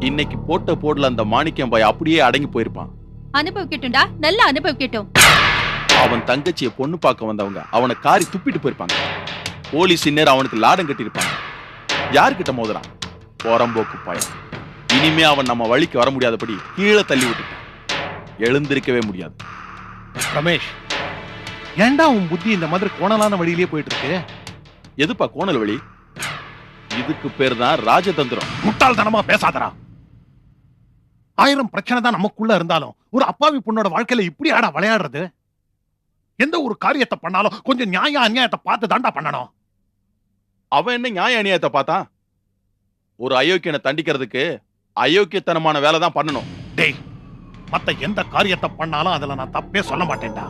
இன்னைக்கு போட்ட போடல அந்த மாணிக்கம் பாய் அப்படியே அடங்கி போயிருப்பான். அனுபவிக்கட்டும்டா, நல்லா அனுபவிக்கட்டும். அவன் தங்கச்சியை பொண்ணு பார்க்க வந்தவங்க அவனை காரி துப்பிட்டு போயிருப்பாங்க. போலீஸ் நேரம் அவனுக்கு லாடம் கட்டியிருப்பாங்க. யாருக்கிட்ட மோதுறான்? போறம்போக்கு பயம். இனிமே அவன் நம்ம வழிக்கு வர முடியாதபடி கீழே தள்ளி விட்டுட்டான். எழுந்திருக்கவே முடியாது. ரமேஷ், ஏண்டா உன் புத்தி இந்த மாதிரி கோணலான வழியிலேயே போயிட்டு இருக்கு? எதுப்பா கோணல் வழி? இதுக்கு பேர் தான் ராஜதந்திரம். முட்டாள்தனமா பேசாதடா. 1000 பிரச்சனை தான் நமக்குள்ள இருந்தாலும் ஒரு அப்பாவி பொண்ணோட வாழ்க்கையில இப்படி ஆடா விளையாடுறது? எந்த ஒரு காரியத்தை பண்ணாலும் கொஞ்சம் நியாய அநியாயத்தை பார்த்து தாண்டா பண்ணணும். அவன் என்ன நியாய அநியாயத்தை பார்த்தான்? ஒரு அயோக்கியனை தண்டிக்கிறதுக்கு அயோக்கியத்தனமான வேலை தான் பண்ணணும். டேய், மத்த எந்த காரியத்தை பண்ணாலும் அதுல நான் தப்பே சொல்ல மாட்டேன்டா.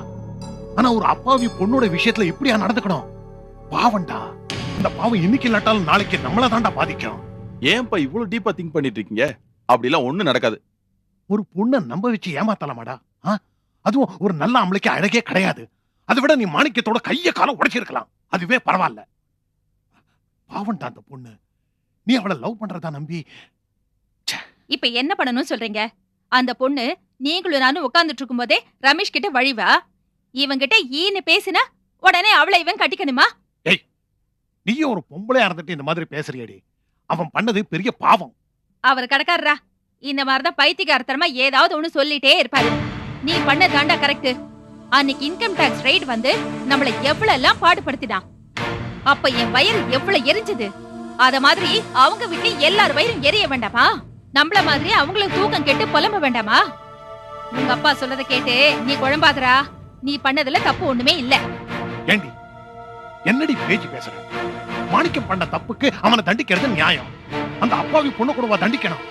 ஆனா ஒரு அப்பாவி பொண்ணோட விஷயத்துல இப்படியா நடந்துக்கணும்? பாவம்டா. இந்த பாவம் இன்னைக்கு இல்லாட்டாலும் நாளைக்கு நம்மள தாண்டா பாதிக்கும். ஏன்பா இவ்வளவு டீப்பா திங்க் பண்ணிட்டு இருக்கீங்க? அப்படிலாம் ஒண்ணு நடக்காது. ஒரு பொண்ணை நம்ப வச்சு ஏமாத்தலாமாடா? அதுவும் ஒரு நல்ல ஆம்பளைக்கு அழகே கிடையாது. அதை விட நீ மாணிக்கத்தோட கைய காலம் உடைச்சிருக்கலாம், அதுவே பரவாயில்ல. பாவம்டா அந்த பொண்ணு. நீ அவளை லவ் பண்றதா நம்பி. இப்ப என்ன பண்ணணும் சொல்றீங்க? அந்த பொண்ணு நீங்களும் நானும் உட்கார்ந்துட்டு இருக்கும் போதே ரமேஷ் கிட்ட வழிவா? இவங்கிட்ட ஈன்னு பேசினா உடனே அவளை இவன் கட்டிக்கணுமா? ஏய், நீயும் ஒரு பொம்பளையா இருந்துட்டு இந்த மாதிரி பேசுறியடி. அவன் பண்ணது பெரிய பாவம். அவர் கடக்காரரா, இந்த மாதிரிதான் பைத்தியக்காரத்தனமா ஏதாவது ஒண்ணு சொல்லிட்டே இருப்பாரு. நீ பண்ண தாண்டா கரெக்ட். அன்னைக்கு இன்கம் டாக்ஸ் ரைட் வந்து நம்மள எவ்வளவு எல்லாம் பாடுபடுத்தினான். அப்ப என் வயிறு எவ்வளவு எரிஞ்சது. அத மாதிரி அவங்க வீட்டு எல்லார் வயிறும் எரிய வேண்டாமா? நம்மள மாதிரி அவங்களும் தூக்கம் கெட்டு புலம்ப வேண்டாமா? உங்க அப்பா சொல்லத கேட்டு நீ குழம்பாதரா. நீ பண்ணதுல தப்பு ஒண்ணுமே இல்ல. ஏண்டி என்னடி பேச்சு பேசுற? மாணிக்கம் பண்ண தப்புக்கு அவனை தண்டிக்கிறது நியாயம். அந்த அப்பாவி பொண்ணு கூடவா தண்டிக்கணும்?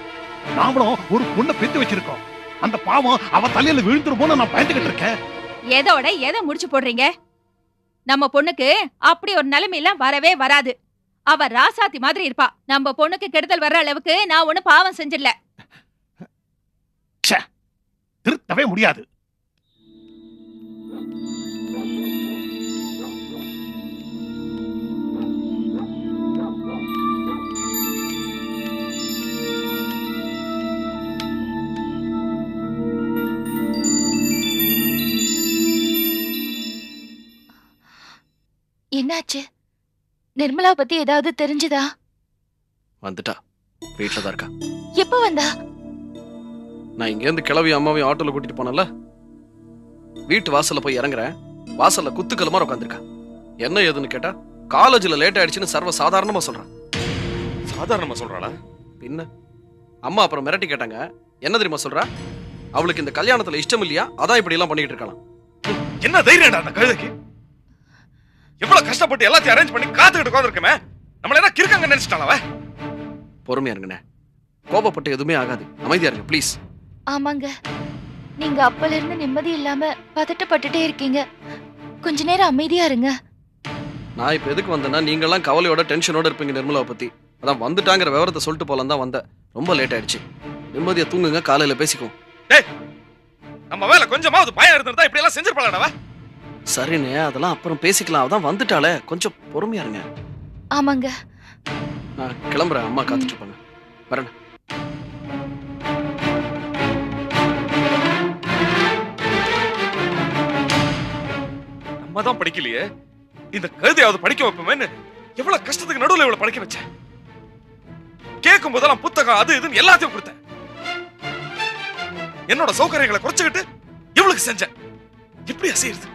நாமளும் ஒரு பொண்ணை பெத்து வச்சிருக்கோம். அந்த பாவம் அவ தலையில விழுந்துருமோன்னு நான் பயந்துகிட்டு இருக்கேன். எதோட எதை முடிச்சு போடுறீங்க? நம்ம பொண்ணுக்கு அப்படி ஒரு நிலைமையெல்லாம் வரவே வராது. அவ ராசாத்தி மாதிரி இருப்பா. நம்ம பொண்ணுக்கு கெடுதல் வர்ற அளவுக்கு நான் ஒண்ணு பாவம் செஞ்சிடல. திருத்தவே முடியாது. என்னாச்சு? நிர்மலா பத்தி ஏதாவது தெரிஞ்சுதா? வந்துட்டா, வீட்டுல தான் இருக்கா. எப்ப வந்தா? நான் இங்க இருந்து கிளவி அம்மாவையும் ஆட்டோல கூட்டிட்டு போனல, வீட்டு வாசல்ல போய் இறங்குறேன். வாசல்ல குத்துக்கல் மாதிரி உட்காந்துருக்கா. என்ன ஏதுன்னு கேட்டா காலேஜ்ல லேட் ஆயிடுச்சுன்னு சர்வ சாதாரணமா சொல்றான். சாதாரணமா சொல்றாளா? பின்ன அம்மா அப்புறம் மிரட்டி கேட்டாங்க. என்ன தெரியுமா சொல்றா? அவளுக்கு இந்த கல்யாணத்துல இஷ்டம் இல்லையா, அதான் இப்படி எல்லாம் பண்ணிட்டு இருக்கலாம். என்ன தைரியம்டா அந்த கழுதைக்கு? எவ்வளவு கஷ்டப்பட்டு எல்லாத்தையும் அரேஞ்ச் பண்ணி காத்துக்கிட்டு உட்கார்ந்திருக்கமே, நம்மள என்ன கிறுக்கங்க நினைச்சிட்டாளவ? பொறுமையா இருங்கண்ணே, கோபப்பட்டு எதுவுமே ஆகாது. அமைதியா இருங்க ப்ளீஸ். ஆமாங்க, நீங்க அப்பல இருந்து நிம்மதி இல்லாம பதட்டப்பட்டுட்டே இருக்கீங்க. கொஞ்ச நேரம் அமைதியா இருங்க. நான் இப்ப எதுக்கு வந்தேன்னா, நீங்க எல்லாம் கவலையோட டென்ஷனோட இருப்பீங்க நிர்மலாவை பத்தி. அதான் வந்துட்டாங்கிற விவரத்தை சொல்லிட்டு போலாம் தான் வந்தேன். ரொம்ப லேட் ஆயிடுச்சு. நிம்மதியா தூங்குங்க, காலையில பேசிக்குவோம். டேய், நம்ம வேலை கொஞ்சமாவது பயம் இருந்திருந்தா இப்படி எல்லாம் செஞ்சிருப்பாளடா. சரிண்ணே, அதெல்லாம் அப்புறம் பேசிக்கலாம். அதான் வந்துட்டாளே, கொஞ்சம் பொறுமையா இருங்க. ஆமாங்க, நான் கிளம்புறேன். அம்மா காத்துட்டு இருப்பாங்க. வரேன். நம்ம தான் படிக்கலையே, இந்த கழுதையாவது படிக்க வைப்போமேன்னு எவ்வளவு கஷ்டத்துக்கு நடுவுல இவ்வளவு படிக்க வச்சேன். கேட்கும் போதெல்லாம் புத்தகம் அது இதுன்னு எல்லாத்தையும் கொடுத்தேன். என்னோட சௌகரியங்களை குறைச்சுக்கிட்டு இவளுக்கு செஞ்சேன். எப்படி அசையுது?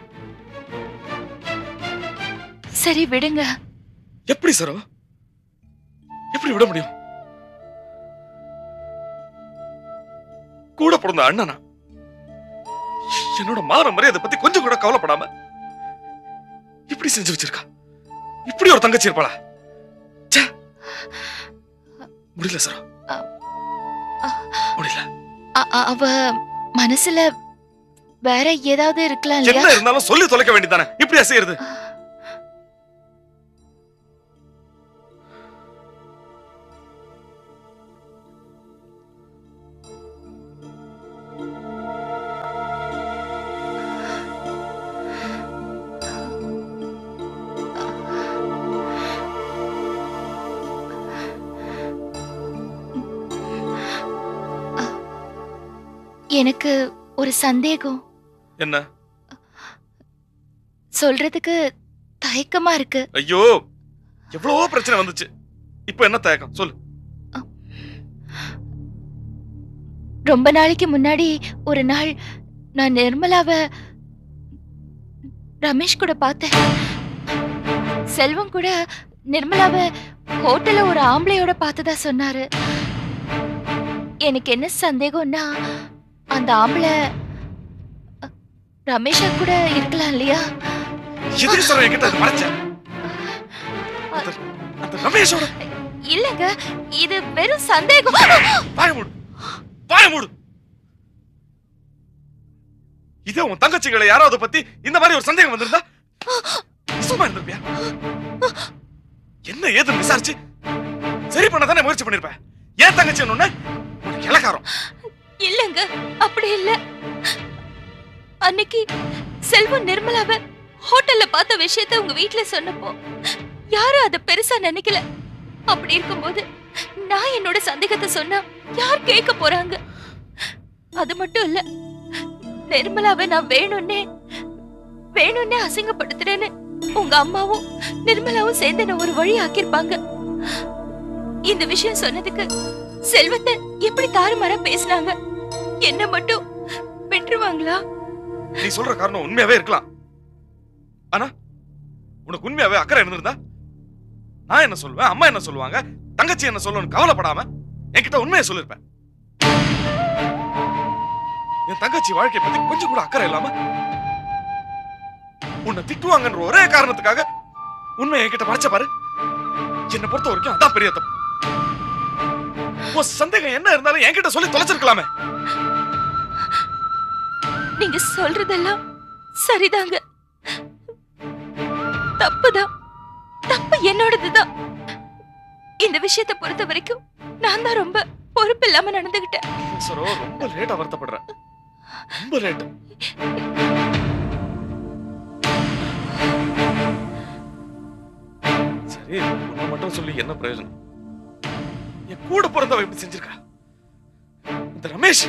சரி விடுங்க. எப்படி சரோ? எப்படி விட முடியும்? கூட பிறந்த அண்ணனா என்னோட மான மரியாதை பத்தி கொஞ்சம் கூட கவலைப்படாம இப்படி செஞ்சு வச்சிருக்கா. இப்படி ஒரு தங்கச்சி இருப்பாளா? முடியல சரோ, முடியல. அவ மனசுல வேற ஏதாவது இருக்கலாம். என்ன இருந்தாலும் சொல்லி தொலைக்க வேண்டியதானே? இப்படி அசையுது. எனக்கு ஒரு சந்தேகம். என்ன? சொல்றதுக்கு தயக்கமா இருக்கு. ஐயோ, எவ்வளவோ பிரச்சனை வந்துச்சு, இப்ப என்ன தயக்கம் சொல்லு. ரொம்ப நாளைக்கு முன்னாடி ஒரு நாள் நான் நிர்மலாவை ரமேஷ் கூட பார்த்தேன். செல்வம் கூட நிர்மலாவை ஹோட்டல்ல ஒரு ஆம்பளையோட பார்த்ததா சொன்னாரு. எனக்கு என்ன சந்தேகம்னா, அந்த ஆம்பளை ரமேஷா கூட இருக்கலாம் இல்லையா? எதுக்கு சொல்ற என்கிட்ட அது மறைச்ச? அந்த ரமேஷோட இல்லங்க, இது வெறும் சந்தேகம். வாய மூடு, வாய மூடு. இதே உன் தங்கச்சிகளை யாராவது பத்தி இந்த மாதிரி ஒரு சந்தேகம் வந்திருந்தா சும்மா இருந்திருப்பியா? என்ன ஏதுன்னு விசாரிச்சு சரி பண்ண தானே முயற்சி பண்ணிருப்ப. ஏன் தங்கச்சி உனக்கு இலக்காரம்? இல்லங்க, அப்படி இல்ல. அன்னைக்கு செல்வம் நிர்மலாவை ஹோட்டல்ல பார்த்த விஷயத்தை உங்க வீட்டுல சொன்னப்போ யாரும் அத பெருசா நினைக்கல. அப்படி இருக்கும்போது நான் என்னோட சந்தேகத்தை சொன்னா யார் கேட்க போறாங்க? அது மட்டும் இல்ல, நிர்மலாவை நான் வேணும்னே அசிங்கப்படுத்துறேன்னு உங்க அம்மாவும் நிர்மலாவும் சேர்ந்து என்ன ஒரு வழி ஆக்கிருப்பாங்க. இந்த விஷயம் சொன்னதுக்கு செல்வத்தை எப்படி தாறுமாறா பேசினாங்க, என்ன மட்டும் விட்டுருவாங்களா? நீ சொல்ற காரணம் உண்மையாவே இருக்கலாம். ஆனா உனக்கு உண்மையாவே அக்கறை இருந்திருந்தா நான் என்ன சொல்லுவேன், அம்மா என்ன சொல்லுவாங்க, தங்கச்சி என்ன சொல்லுன்னு கவலைப்படாம என்கிட்ட உண்மையை சொல்லிருப்பேன். என் தங்கச்சி வாழ்க்கையை பத்தி கொஞ்சம் கூட அக்கறை இல்லாம உன்னை திட்டுவாங்கன்ற ஒரே காரணத்துக்காக உண்மையை என்கிட்ட மறைச்ச பாரு. என்னை பொறுத்த வரைக்கும் அதான் பெரிய தப்பு. உன் சந்தேகம் என்ன இருந்தாலும் என்கிட்ட சொல்லி தொலைச்சிருக்கலாமே. நீங்க சொல்றதெல்லாம் சரிதாங்க. தப்புதான், தப்பு என்னோடதுதான். இந்த விஷயத்தை பொறுத்த வரைக்கும் நான் தான் ரொம்ப பொறுப்பு இல்லாம நடந்துகிட்டேன். சரோ, ரொம்ப லேட்டா வருத்தப்படுற, ரொம்ப லேட். சரி, உன்னை மட்டும் சொல்லி என்ன பிரயோஜனம்? என் கூட பிறந்தவ எப்படி செஞ்சிருக்கா? இந்த ரமேஷ்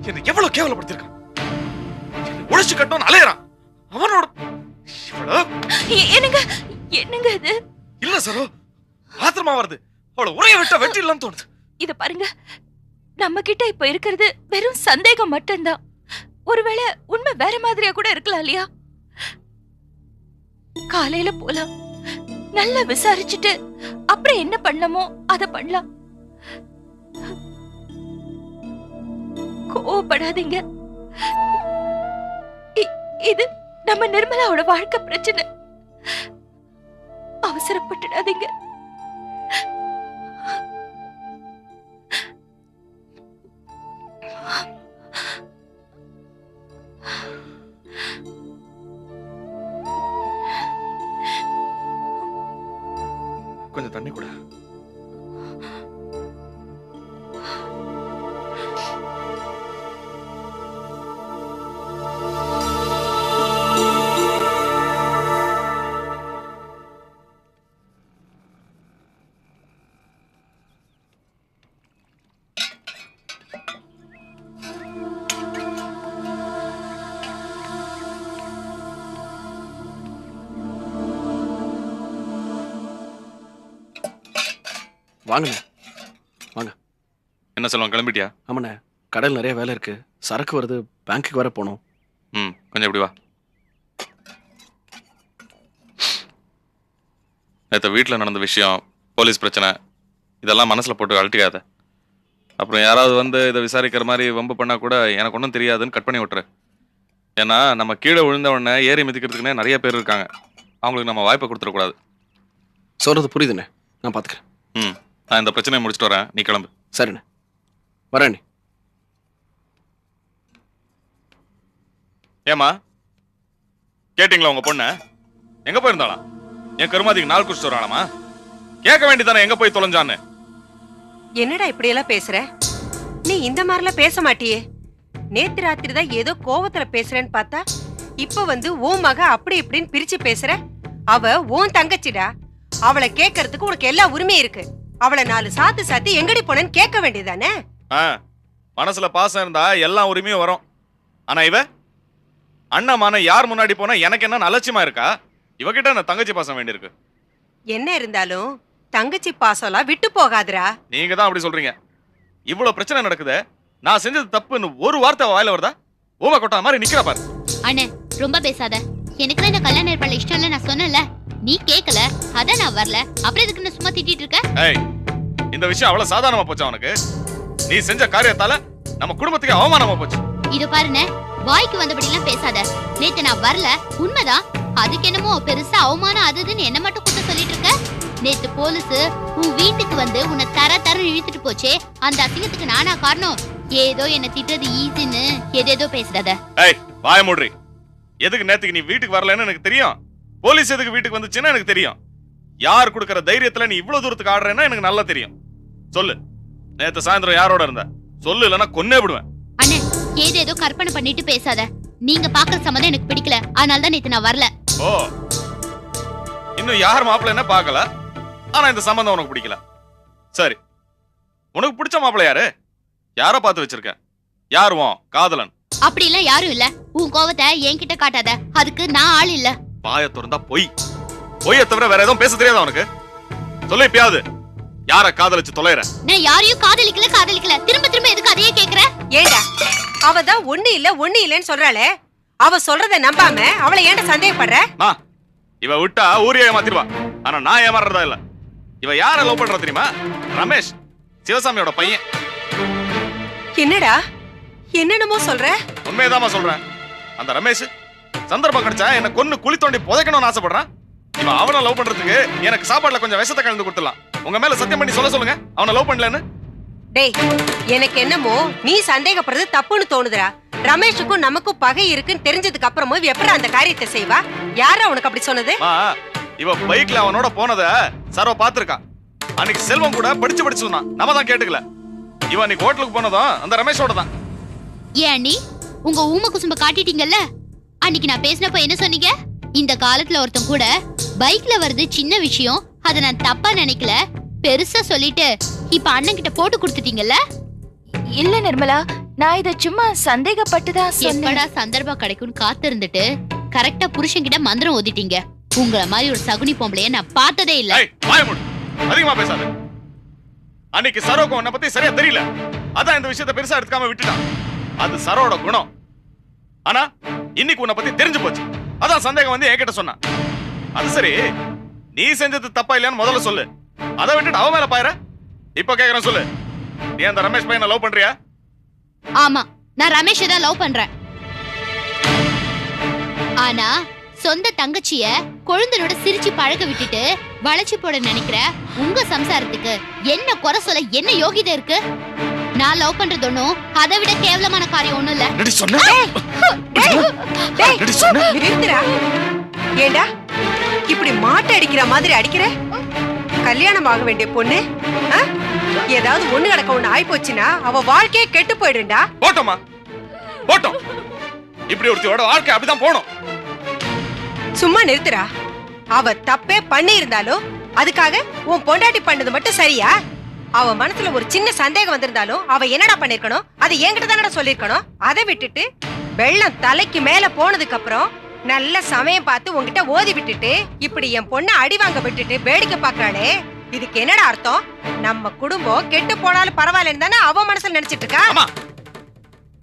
என்னை எவ்வளவு கேவலப்படுத்திருக்கான். ஒழிச்சு கட்டணும் அலையறான். அவனோட என்னங்க என்னங்க இது? இல்ல சரோ, ஆத்திரமா வருது. அவளை உரைய விட்ட வெற்றி இல்லன்னு தோணுது. இத பாருங்க, நம்ம கிட்ட இப்ப இருக்கிறது வெறும் சந்தேகம் மட்டும்தான். ஒருவேளை உண்மை வேற மாதிரியா கூட இருக்கலாம் இல்லையா? காலையில போலாம், நல்லா விசாரிச்சுட்டு அப்புறம் என்ன பண்ணணுமோ அத பண்ணலாம். கோவப்படாதீங்க, இது நம்ம நிர்மலாவோட வாழ்க்கை பிரச்சனை. அவசரப்பட்டுடாதீங்க. கொஞ்சம் தண்ணி கூட. வாங்கண்ணே, வாங்க. என்ன சொல்லுவாங்க, கிளம்பிட்டியா? ஆமாண்ணே, கடையில் நிறைய வேலை இருக்கு, சரக்கு வருது, பேங்க்குக்கு வர போகணும். கொஞ்சம் இப்படி வா. நேற்று வீட்டில் நடந்த விஷயம், போலீஸ் பிரச்சனை, இதெல்லாம் மனசில் போட்டு அழட்டிக்காத. அப்புறம் யாராவது வந்து இதை விசாரிக்கிற மாதிரி வம்பு பண்ணால் கூட எனக்கு ஒன்றும் தெரியாதுன்னு கட் பண்ணி விட்டுரு. ஏன்னா நம்ம கீழே விழுந்த உடனே ஏறி மிதிக்கிறதுக்குன்னே நிறைய பேர் இருக்காங்க. அவங்களுக்கு நம்ம வாய்ப்பை கொடுத்துடக்கூடாது. சொல்கிறது புரியுதுண்ணே, நான் பார்த்துக்கிறேன். நான் இந்த பிரச்சனையை முடிச்சுட்டு வரேன், நீ கிளம்பு. சரிண்ணே, வரேண்ணே. ஏமா கேட்டீங்களா உங்க பொண்ண எங்க போயிருந்தாலாம்? என் கருமாதிக்கு நாள் குடிச்சிட்டு வரானாமா? கேட்க வேண்டியதானே எங்க போய் தொலைஞ்சான்னு. என்னடா இப்படி எல்லாம் பேசுற? நீ இந்த மாதிரிலாம் பேச மாட்டியே. நேத்து ராத்திரி தான் ஏதோ கோவத்துல பேசுறேன்னு பார்த்தா இப்ப வந்து உன் மக அப்படி இப்படின்னு பிரிச்சு பேசுற. அவ உன் தங்கச்சிடா, அவளை கேட்கறதுக்கு உனக்கு எல்லா உரிமையும் இருக்கு. அவளை 4 சாத்து எங்கடி போனேன்னு கேட்க வேண்டியதானே? மனசுல பாசம் இருந்தா எல்லா உரிமையும் வரும். ஆனா இவ அண்ணமான யார் முன்னாடி போனா எனக்கு என்ன அலட்சியமா இருக்கா? இவகிட்ட என்ன தங்கச்சி பாசம் வேண்டியிருக்கு. என்ன இருந்தாலும் தங்கச்சி பாசம்லாம் விட்டு போகாதுடா. நீங்க தான் அப்படி சொல்றீங்க. இவ்வளவு பிரச்சனை நடக்குது, நான் செஞ்சது தப்புன்னு ஒரு வார்த்தை வாயில வருதா? ஓம கொட்டா மாதிரி நிக்கிற பாரு. அண்ணே ரொம்ப பேசாத. எனக்கு தான் இந்த கல்யாண ஏற்பாடு இஷ்டம் இல்ல நான் சொன்னல. நீ கேக்கல, அதான் நான் வரல. அப்புறம் எதுக்கு நான் சும்மா திட்டிட்டு இருக்க? ஏய், இந்த விஷயம் அவ்வளவு சாதாரணமா போச்சு அவனுக்கு? நீ செஞ்ச காரியத்தால நம்ம குடும்பத்துக்கு அவமானமா போச்சு. இது பாருண்ணே, வாய்க்கு வந்தபடிலாம் பேசாத. நேத்து நான் வரல உண்மைதான். அதுக்கு என்னமோ பெருசா அவமானம் அதுன்னு என்ன மட்டும் குத்த சொல்லிட்டு இருக்க? நேத்து போலீஸ் உன் வீட்டுக்கு வந்து உன்னை தர இழுத்துட்டு போச்சே, அந்த அசிங்கத்துக்கு நானா காரணம்? ஏதோ என்ன திட்டுறது ஈஸின்னு ஏதேதோ பேசுறத. ஏய், வாய மூடுறி. எதுக்கு நேத்துக்கு நீ வீட்டுக்கு வரலன்னு எனக்கு தெரியும். போலீஸ் எதுக்கு வீட்டுக்கு வந்துச்சுன்னு எனக்கு தெரியும். யார் கொடுக்கற தைரியத்துல நீ இவ்வளவு தூரத்துக்கு ஆடுறேன்னா எனக்கு நல்லா தெரியும். சொல்லு, நேத்து சாயந்தரம் யாரோட இருந்த? சொல்லு, இல்லைன்னா கொன்னே விடுவேன். அண்ணே, ஏதேதோ கற்பனை பண்ணிட்டு பேசாத. நீங்க பாக்குற சம்மதம் எனக்கு பிடிக்கல, அதனால தான் நேத்து நான் வரல. ஓ, இன்னும் யார் மாப்பிள்ள என்ன பாக்கல, ஆனா இந்த சம்பந்தம் உனக்கு பிடிக்கல. சரி, உனக்கு பிடிச்ச மாப்பிள்ள யாரு? யார பார்த்து வச்சிருக்க? யாருவோம் காதலன்? அப்படி எல்லாம் யாரும் இல்ல. உன் கோவத்தை என்கிட்ட காட்டாத, அதுக்கு நான் ஆள் இல்ல. பாய திறந்தா பொய். பொய்ய தவிர வேற எதுவும் பேச தெரியாதா உனக்கு? சொல்லு, இப்பயாவது யார காதலிச்சு தொலைற? நான் யாரையும் காதலிக்கல. திரும்ப எதுக்கு அதையே கேக்குற? ஏண்டா அவ தான் ஒண்ணு இல்லன்னு சொல்றாளே, அவ சொல்றத நம்பாம அவளை ஏன்டா சந்தேகப்படுற? இவ விட்டா ஊரே ஏமாத்திடுவா. ஆனா நான் ஏமாறதா இல்ல. இவ யார லவ் பண்றா தெரியுமா? ரமேஷ், சிவசாமியோட பையன். என்னடா என்னென்னமோ சொல்ற? உண்மையதாமா சொல்றேன். அந்த ரமேஷ் சந்தர்ப்பம் கிடைச்சா என்ன கொன்னு குழி தோண்டி புதைக்கணும்னு ஆசைப்படுறான். இவன் அவனை லவ் பண்றதுக்கு எனக்கு சாப்பாடுல கொஞ்சம் விஷத்தை கலந்து கொடுத்துடலாம். உங்க மேல சத்தியம் பண்ணி சொல்லுங்க அவனை லவ் பண்ணலன்னு. டேய், எனக்கு என்னமோ நீ சந்தேகப்படுறது தப்புன்னு தோணுதுடா. ரமேஷுக்கும் நமக்கும் பகை இருக்குன்னு தெரிஞ்சதுக்கு அப்புறமும் இவ எப்படி அந்த காரியத்தை செய்வா? யாரா உனக்கு அப்படி சொன்னது? இவ பைக்ல அவனோட போனத சரோ பாத்துருக்கா. அன்னைக்கு செல்வம் கூட படிச்சு சொன்னான். நம்ம தான் கேட்டுக்கல. இவன் அன்னைக்கு ஹோட்டலுக்கு போனதும் அந்த ரமேஷோட தான். ஏன் நீ உங்க ஊம குசும்ப காட்டிட்டீங்கல்ல? அன்னைக்கு நான் பேசினப்ப என்ன சொன்னீங்க? இந்த காலத்துல ஒருத்தன் கூட பைக்ல வருது சின்ன விஷயம், அத நான் தப்பா நினைக்கல, பெருசா சொல்லிட்டு இப்ப அண்ணன் கிட்ட போட்டு கொடுத்துட்டீங்கல்ல? இல்ல நிர்மலா, நான் இத சும்மா சந்தேகப்பட்டுதான் சொன்னேன். எப்படா சந்தர்ப்பம் கிடைக்கும்னு காத்து இருந்துட்டு கரெக்டா புருஷன் கிட்ட மந்திரம் ஓதிட்டீங்க. உங்கள மாதிரி ஒரு சகுனி பொம்பளைய நான் பார்த்ததே இல்ல. அதிகமா பேசாத. அன்னைக்கு சரோக்கு உன்னை பத்தி சரியா தெரியல, அதான் இந்த விஷயத்தை பெருசா எடுத்துக்காம விட்டுட்டான். அது சரோட குணம். ஆனா இன்னைக்கு உன்னை பத்தி தெரிஞ்சு போச்சு, அதான் சந்தேகம் வந்து என்கிட்ட சொன்னான். அது சரி, நீ செஞ்சது தப்பா இல்லையான்னு முதல்ல சொல்லு. அதை விட்டுட்டு அவ மேல பாயிர. இப்ப கேக்குறேன், சொல்லு, நீ அந்த ரமேஷ் பையனை லவ் பண்றியா? ஆமா, நான் ரமேஷை தான் லவ் பண்றேன். ஆனா சொந்த தங்கச்சிய கொழுந்தனோட சிரிச்சு பழக விட்டுட்டு வளைச்சு போட நினைக்கிற உங்க சம்சாரத்துக்கு என்ன குறை சொல்ல என்ன யோகிதை இருக்கு? நான் லவ் பண்றது ஒண்ணும் அதை விட கேவலமான காரியம் ஒண்ணும் இல்ல. ஏண்டா இப்படி மாட்டை அடிக்கிற மாதிரி அடிக்கிற? கல்யாணம் ஆக வேண்டிய பொண்ணு ஏதாவது ஒண்ணு கிடக்க ஒண்ணு ஆயி போச்சுன்னா அவ வாழ்க்கையே கெட்டு போயிடுண்டா. போட்டோமா போட்டோம். இப்படி ஒருத்தியோட வாழ்க்கை அப்படிதான் போனோம். சும்மா நிறுத்துறா. அவ தப்பே பண்ணி இருந்தாலும் அதுக்காக உன் பொண்டாட்டி பண்ணது மட்டும் சரியா? அவ மனசுல ஒரு சின்ன சந்தேகம் வந்திருந்தாலும் அவ என்னடா பண்ணிருக்கணும்? அதை என்கிட்ட தானடா சொல்லிருக்கணும். அதை விட்டுட்டு வெள்ளம் தலைக்கு மேல போனதுக்கு அப்புறம் நல்ல சமயம் பார்த்து உன்கிட்ட ஓதி விட்டுட்டு இப்படி என் பொண்ணை அடி வாங்க விட்டுட்டு வேடிக்கை பாக்குறாளே, இதுக்கு என்னடா அர்த்தம்? நம்ம குடும்பம் கெட்டு போனாலும் பரவாயில்லன்னு தானே அவ மனசுல நினைச்சிட்டு இருக்கா.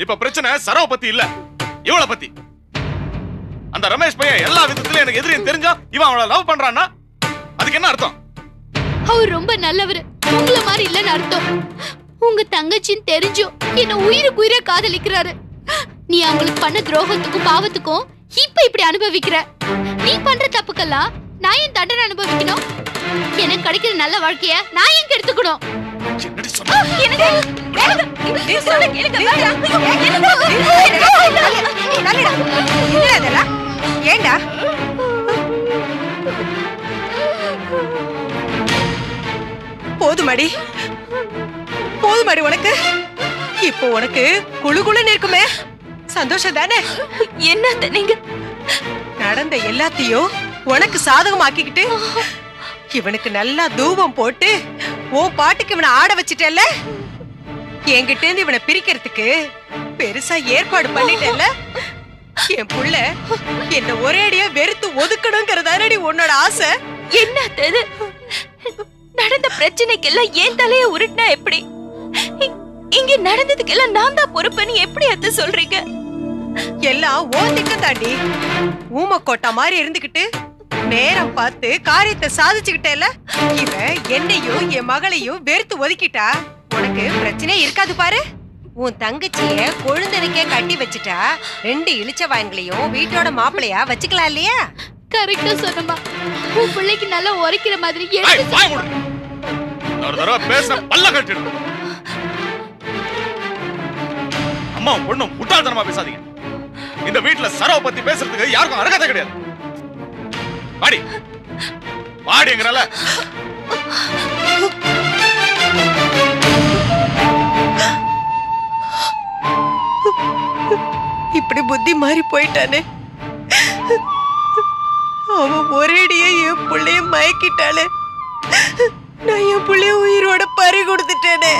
இப்ப பிரச்சனை சரவ பத்தி இல்ல, இவள பத்தி. அந்த ரமேஷ் பையன் எல்லா விதத்திலும் எனக்கு எதிரின்னு தெரிஞ்சா இவன் அவளை லவ் பண்றான்னா அதுக்கு என்ன அர்த்தம்? அவர் ரொம்ப நல்லவர், உங்கள மாதிரி இல்லன்னு அர்த்தம். உங்க தங்கச்சின்னு தெரிஞ்சும் என்ன உயிருக்கு உயிரை காதலிக்கிறாரு. நீ அவங்களுக்கு பண்ண துரோகத்துக்கும் பாவத்துக்கும் இப்ப இப்படி அனுபவிக்கிற. நீ பண்ற தப்புக்கெல்லாம் நான் ஏன் தண்டனை அனுபவிக்கணும்? எனக்கு கிடைக்கிற நல்ல வாழ்க்கைய நான் ஏன் எடுத்துக்கணும்? ஏண்டா போதுமடி போதுமடி உனக்கு. இப்போ உனக்கு குழு குழுன்னு இருக்குமே, சந்தோஷம் தானே? என்ன நீங்க நடந்த எல்லாத்தையும் உனக்கு சாதகமாக்கிக்கிட்டு இவனுக்கு நல்லா தூபம் போட்டு ஓ பாட்டுக்கு இவனை ஆட வச்சிட்டல்ல. என்கிட்ட இருந்து இவனை பிரிக்கிறதுக்கு பெருசா ஏற்பாடு பண்ணிட்டேன்ல. என் புள்ள என்ன ஒரே அடியா வெறுத்து ஒதுக்கணுங்கிறதானடி உன்னோட ஆசை. என்ன அது? நடந்த பிரச்சனைக்கெல்லாம் ஏன் தலைய உருட்டினா எப்படி? இங்க நடந்ததுக்கெல்லாம் நான் தான் பொறுப்புன்னு எப்படி அத்தை சொல்றீங்க? எல்லாம் ஓ திட்டம் தாண்டி. ஊமக்கோட்டா மாதிரி இருந்துகிட்டு நேரம் பார்த்து காரியத்தை சாதிச்சுக்கிட்டேல. இவன் என்னையும் என் மகளையும் வெறுத்து ஒதுக்கிட்டா உனக்கு பிரச்சனை இருக்காது பாரு. உன் தங்கச்சிய கொழுந்தனுக்கே கட்டி வச்சுட்டா 2 இளிச்ச வாயன்களையும் வீட்டோட மாப்பிளையா வச்சுக்கலாம் இல்லையா? கரெக்டா சொன்னமா. உன் பிள்ளைக்கு நல்லா உரைக்கிற மாதிரி ஒரு தடவை பேச பல்ல கட்டிடும். அம்மா பொண்ணும் முட்டாள்தனமா பேசாதீங்க. இந்த வீட்டுல சரவ பத்தி பேசுறதுக்கு யாருக்கும் அருகதை கிடையாது. வாடி வாடிங்கறல. இப்படி புத்தி மாறி போயிட்டானே. அவன் ஒரேடியே என் புள்ளைய மயக்கிட்டாளே. நான் என் புள்ளைய உயிரோட பறி கொடுத்துட்டேனே.